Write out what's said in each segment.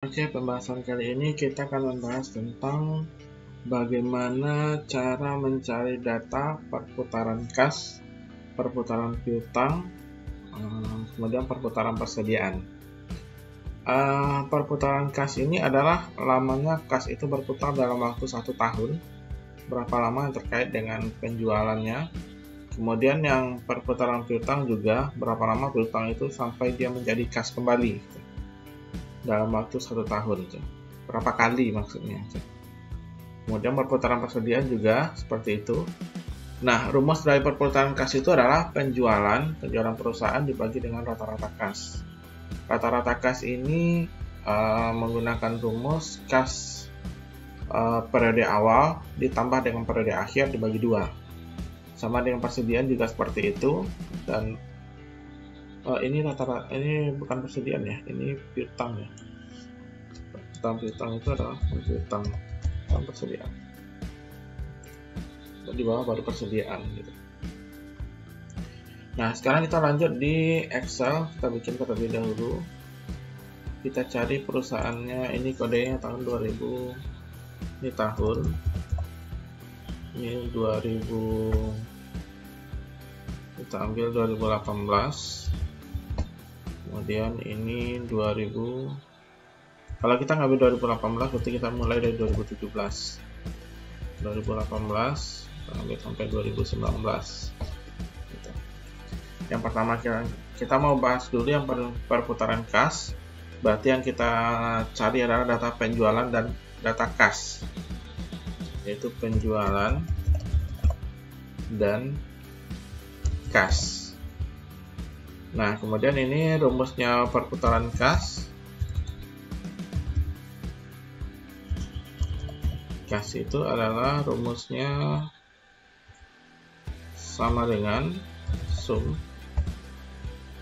Oke, pembahasan kali ini kita akan membahas tentang bagaimana cara mencari data perputaran kas, perputaran piutang, kemudian perputaran persediaan. Perputaran kas ini adalah lamanya kas itu berputar dalam waktu 1 tahun, berapa lama yang terkait dengan penjualannya. Kemudian yang perputaran piutang juga berapa lama piutang itu sampai dia menjadi kas kembali dalam waktu 1 tahun, berapa kali maksudnya. Kemudian perputaran persediaan juga seperti itu. Nah, rumus dari perputaran kas itu adalah penjualan perusahaan dibagi dengan rata-rata kas. Rata-rata kas ini menggunakan rumus kas periode awal ditambah dengan periode akhir dibagi 2. Sama dengan persediaan juga seperti itu. Dan ini rata-rata, ini bukan persediaan ya, ini piutang ya. Piutang itu adalah piutang dan persediaan. Dan di bawah baru persediaan gitu. Nah, sekarang kita lanjut di Excel, kita bikin terlebih dahulu. Kita cari perusahaannya, ini kodenya tahun 2000. Ini tahun. Ini 2000. Kita ambil 2018. Kemudian ini 2000. Kalau kita ngambil 2018 berarti kita mulai dari 2017. 2018 kita ambil sampai 2019. Gitu. Yang pertama kita mau bahas dulu yang perputaran kas. Berarti yang kita cari adalah data penjualan dan data kas, yaitu penjualan dan kas. Nah, kemudian ini rumusnya perputaran kas. Kas itu adalah rumusnya sama dengan sum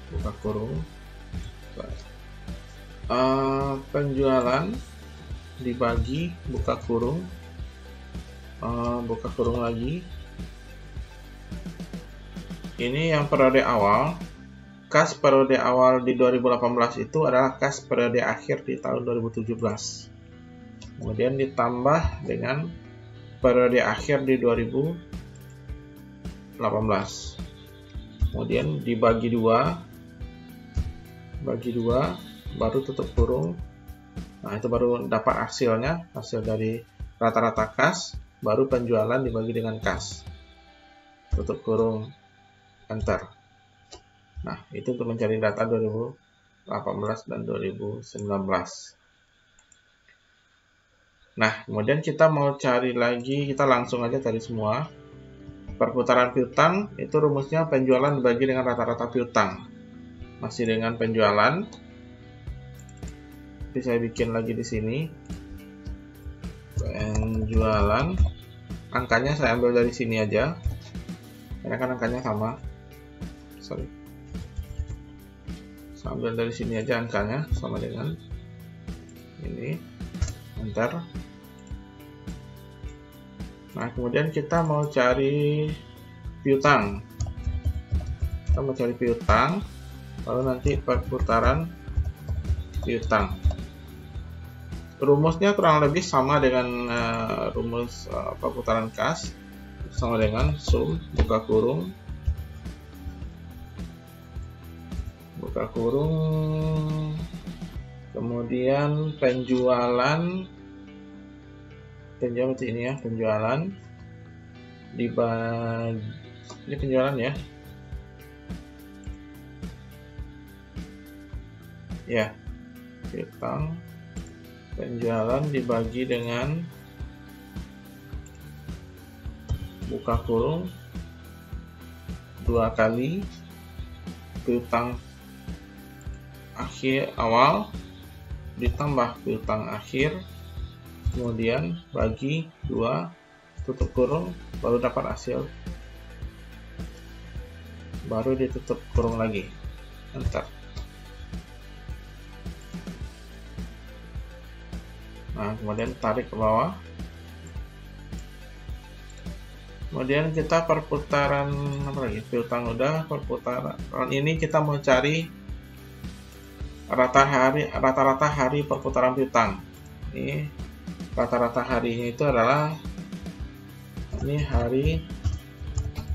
buka kurung penjualan dibagi buka kurung lagi. Ini yang periode awal. Kas periode awal di 2018 itu adalah kas periode akhir di tahun 2017. Kemudian ditambah dengan periode akhir di 2018. Kemudian dibagi 2. Bagi 2 baru tutup kurung. Nah, itu baru dapat hasilnya, hasil dari rata-rata kas, baru penjualan dibagi dengan kas. Tutup kurung, enter. Nah, itu untuk mencari data 2018 dan 2019. Nah, kemudian kita mau cari lagi, kita langsung aja cari semua. Perputaran piutang itu rumusnya penjualan dibagi dengan rata-rata piutang. Masih dengan penjualan. Jadi saya bikin lagi di sini. Penjualan. Angkanya saya ambil dari sini aja. Karena kan angkanya sama. Saya ambil dari sini aja angkanya sama dengan ini. Enter. Nah, kemudian kita mau cari piutang. Kita mau cari piutang, lalu nanti perputaran piutang. Rumusnya kurang lebih sama dengan rumus perputaran kas, sama dengan sum buka kurung kemudian penjualan seperti ini ya, penjualan dibagi, ini penjualan ya, piutang, penjualan dibagi dengan buka kurung 2 kali piutang akhir awal ditambah piutang akhir, kemudian bagi 2 tutup kurung, baru dapat hasil, baru ditutup kurung lagi, enter. Nah, kemudian tarik ke bawah. Kemudian kita perputaran apa lagi? Piutang udah, perputaran ini kita mau cari rata-rata hari perputaran piutang. Ini rata-rata harinya itu adalah ini hari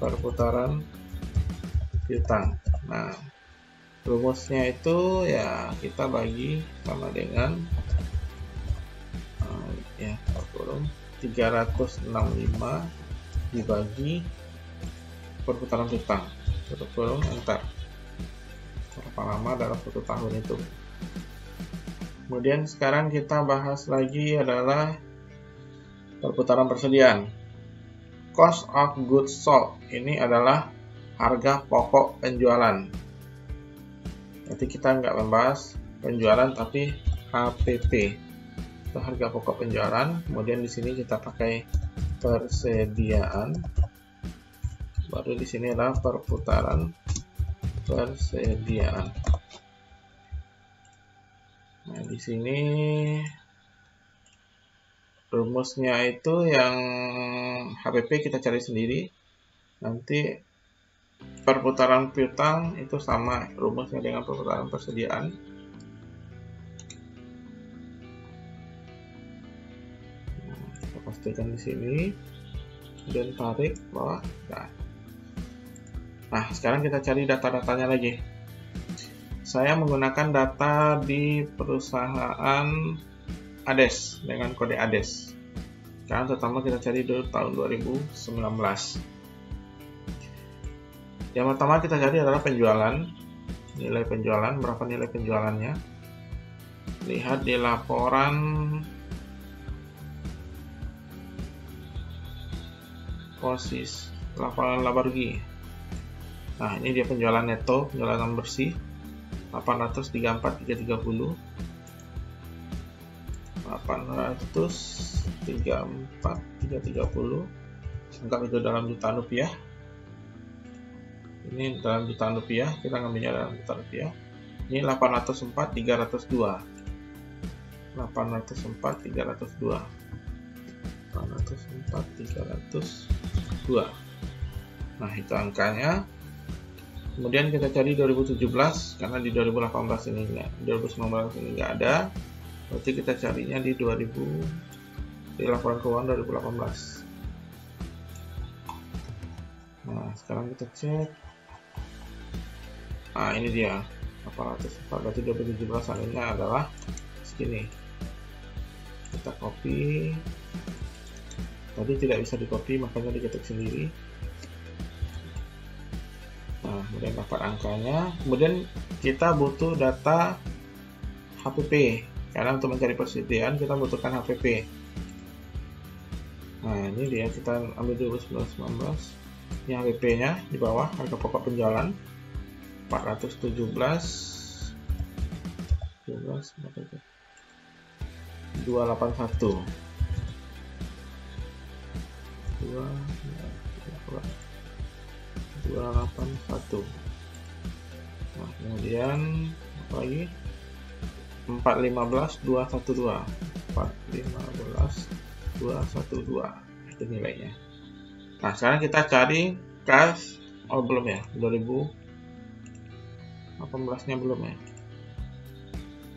perputaran piutang. Nah, rumusnya itu ya kita bagi sama dengan ya 365 dibagi perputaran piutang, tutup kurung, enter. Berapa lama dalam 1 tahun itu. Kemudian sekarang kita bahas lagi adalah perputaran persediaan. Cost of goods sold ini adalah harga pokok penjualan. Nanti kita nggak membahas penjualan tapi HPP itu harga pokok penjualan. Kemudian di sini kita pakai persediaan. Baru di sini adalah perputaran persediaan. Nah, di sini rumusnya itu yang HPP kita cari sendiri. Nanti perputaran piutang itu sama rumusnya dengan perputaran persediaan. Nah, kita pastikan di sini dan tarik bawah. Nah, sekarang kita cari data-datanya lagi. Saya menggunakan data di perusahaan ADES dengan kode ADES. Sekarang pertama kita cari dulu tahun 2019. Yang pertama kita cari adalah penjualan. Nilai penjualan, berapa nilai penjualannya. Lihat di laporan posisi, laporan laba rugi. Nah, ini dia penjualan neto, penjualan bersih 834.330, 834.330, anggap itu dalam jutaan rupiah. Ini dalam jutaan rupiah, kita ngambilnya dalam jutaan rupiah. Ini 804.302, 804.302. Nah, itu angkanya. Kemudian kita cari 2017 karena di 2018 ini enggak, 2019 ini enggak ada. Berarti kita carinya di laporan keuangan 2018. Nah, sekarang kita cek. Nah, ini dia 804, berarti 2017 saldonya adalah segini. Kita copy. Tadi tidak bisa di copy, makanya diketik sendiri. Nah, kemudian dapat angkanya. Kemudian kita butuh data HPP, karena untuk mencari persediaan kita butuhkan HPP. Nah, ini dia, kita ambil dulu 2019. Ini HPP nya di bawah, harga pokok penjualan 281 281. Nah, kemudian apa lagi? 415.212. 415.212 itu nilainya. Nah, sekarang kita cari cash. Oh, belum ya, 2018 nya belum ya.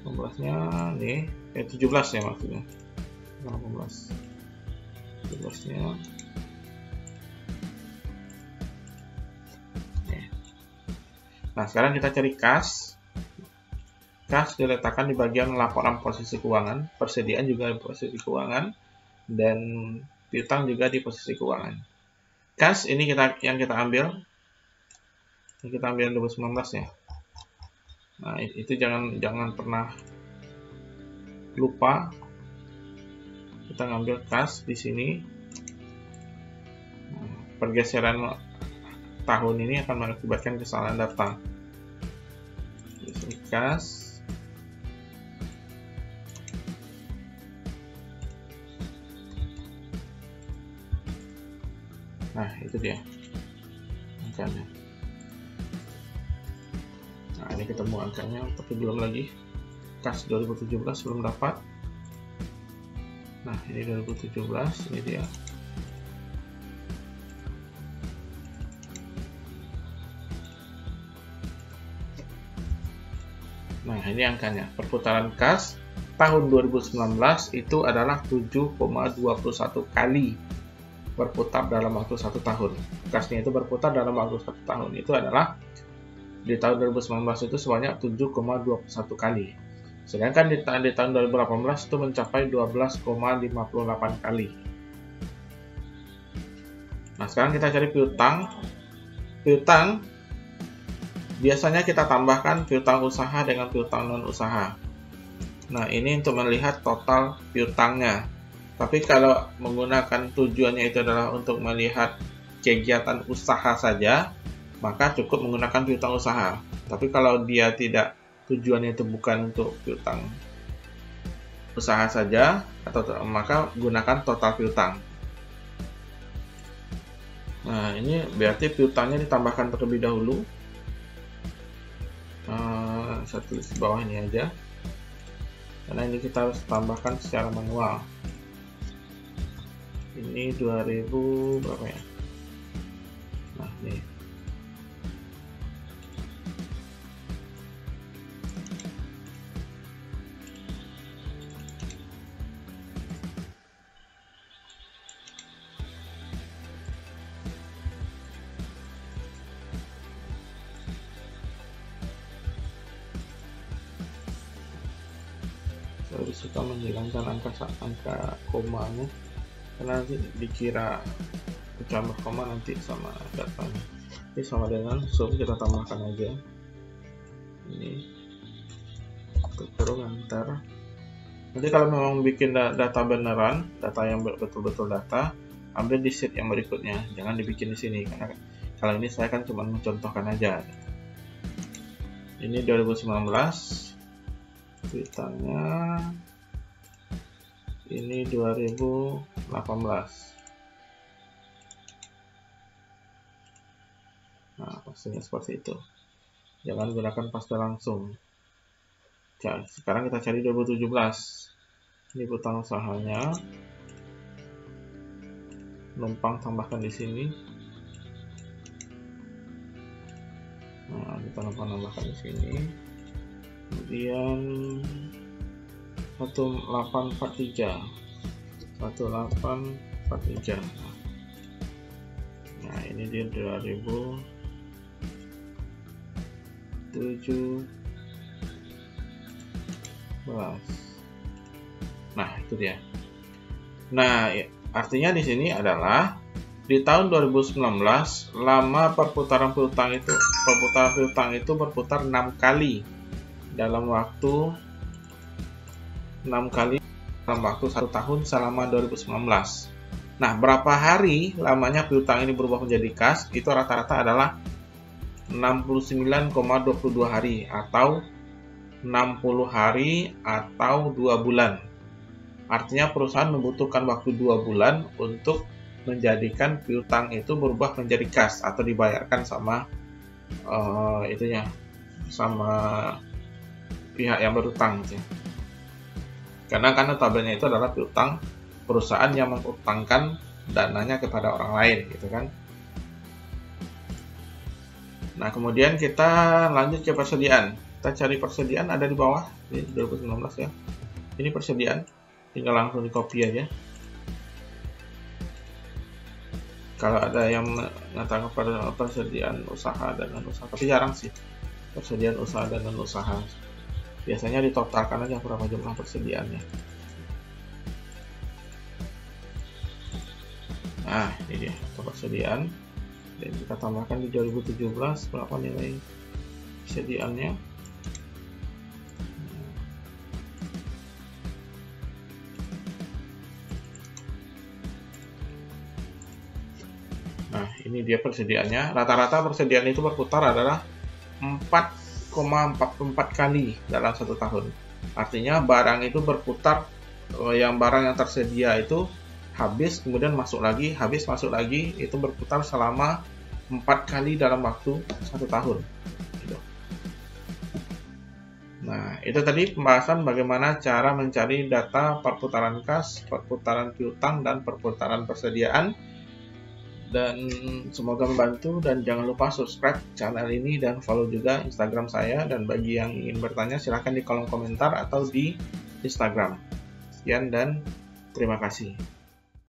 18 nya nih 17 ya maksudnya. 18 17 nya. Nah, sekarang kita cari kas. Kas diletakkan di bagian laporan posisi keuangan, persediaan juga di posisi keuangan, dan piutang juga di posisi keuangan. Kas ini yang kita ambil. Yang kita ambil 2019 ya. Nah, itu jangan pernah lupa. Kita ngambil kas di sini. Pergeseran tahun ini akan mengakibatkan kesalahan data. Di sini kas. Nah, itu dia angkanya. Nah, ini ketemu angkanya, tapi belum lagi. Kas 2017 belum dapat. Nah, ini 2017, ini dia. Nah, Nah, ini angkanya. Perputaran kas tahun 2019 itu adalah 7,21 kali berputar dalam waktu 1 tahun. Kasnya itu berputar dalam waktu 1 tahun. Itu adalah di tahun 2019 itu sebanyak 7,21 kali. Sedangkan di tahun 2018 itu mencapai 12,58 kali. Nah, sekarang kita cari piutang. Piutang biasanya kita tambahkan piutang usaha dengan piutang non usaha. Nah, ini untuk melihat total piutangnya. Tapi kalau menggunakan tujuannya itu adalah untuk melihat kegiatan usaha saja, maka cukup menggunakan piutang usaha. Tapi kalau dia tidak, tujuannya itu bukan untuk piutang usaha saja, maka gunakan total piutang. Nah, ini berarti piutangnya ditambahkan terlebih dahulu. Saya tulis di bawah ini aja, karena ini kita harus tambahkan secara manual. Ini 2000 berapa ya? Nah, ini saya suka menghilangkan angka komanya, karena nanti dikira ditambah koma nanti sama datanya. Ini sama dengan sum, kita tambahkan aja ini kurung antar. Nanti kalau memang bikin data beneran, data yang betul-betul data, ambil di sheet yang berikutnya, jangan dibikin di sini, karena kalau ini saya kan cuma mencontohkan aja. Ini 2019 piutangnya, ini 2018. Nah, pastinya seperti itu. Jangan gunakan paste langsung. Sekarang kita cari 2017. Ini piutang usahanya. Numpang tambahkan di sini. Nah, kita numpang tambahkan di sini. Kemudian 1843. Nah, ini dia 2017. Nah, itu dia. Nah, artinya di sini adalah di tahun 2019 lama perputaran piutang itu berputar 6 kali dalam waktu 1 tahun selama 2019. Nah, berapa hari lamanya piutang ini berubah menjadi kas? Itu rata-rata adalah 69,22 hari atau 60 hari atau 2 bulan. Artinya perusahaan membutuhkan waktu 2 bulan untuk menjadikan piutang itu berubah menjadi kas atau dibayarkan sama sama pihak yang berutang gitu. Karena tabelnya itu adalah piutang perusahaan yang mengutangkan dananya kepada orang lain gitu kan. Nah, kemudian kita lanjut ke persediaan. Kita cari persediaan, ada di bawah di 2019 ya. Ini persediaan, tinggal langsung di copy aja. Kalau ada yang mengatakan persediaan usaha dan non usaha, tapi jarang sih persediaan usaha dan non usaha. Biasanya ditotalkan aja berapa jumlah persediaannya. Nah, ini dia persediaan, dan kita tambahkan di 2017 berapa nilai persediaannya. Nah, ini dia persediaannya. Rata-rata persediaan itu berputar adalah 4,44 kali dalam 1 tahun. Artinya barang itu berputar, yang barang yang tersedia itu habis, kemudian masuk lagi, habis, masuk lagi, itu berputar selama 4 kali dalam waktu 1 tahun. Nah, itu tadi pembahasan bagaimana cara mencari data perputaran kas, perputaran piutang, dan perputaran persediaan dan semoga membantu, dan jangan lupa subscribe channel ini dan follow juga Instagram saya, dan bagi yang ingin bertanya silahkan di kolom komentar atau di Instagram. Sekian dan terima kasih.